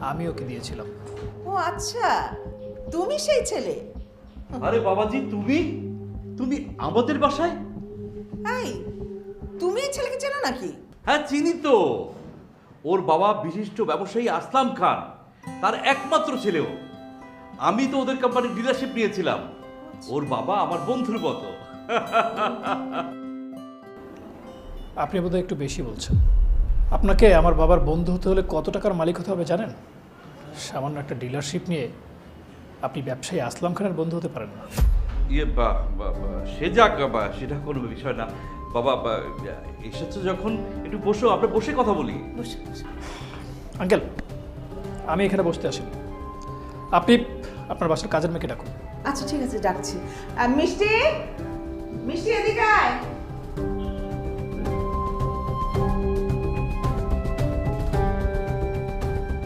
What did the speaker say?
আমি ওকে দিয়েছিলাম। ও আচ্ছা, তুমি সেই ছেলে? আরে বাবাজি, তুমি তুমি আমাদের বাসায়? এই, তুমি এই ছেলেকে চেনো নাকি? হ্যাঁ চিনি তো। ওর বাবা বিশিষ্ট ব্যবসায়ী আসলাম খান, তার একমাত্র ছেলেও। আমি তো ওদের কোম্পানির ডিলারশিপ নিয়েছিলাম। ওর বাবা আমার বন্ধুর মতো। আপনি বোধহয় একটু বেশি বলছেন। আপনাকে আমার বাবার বন্ধু হতে হলে কত টাকার মালিক হতে হবে জানেন? সামান্য একটা ডিলারশিপ নিয়ে আপনি ব্যবসায়ী আসলাম খানের বন্ধু হতে পারেন না। ইয়ে সে যাক, সেটা কোনো বিষয় না। বাবা এসেছো যখন একটু বসো, আমরা বসে কথা বলি। বসে বসে। আঙ্কেল, আমি এখানে বসতে আসিনি। আপনি আপনার বাসার কাজের মেয়েকে ডাকুন। আচ্ছা ঠিক আছে, ডাকছি। মিষ্টি, মিষ্টি এদিকে আয়।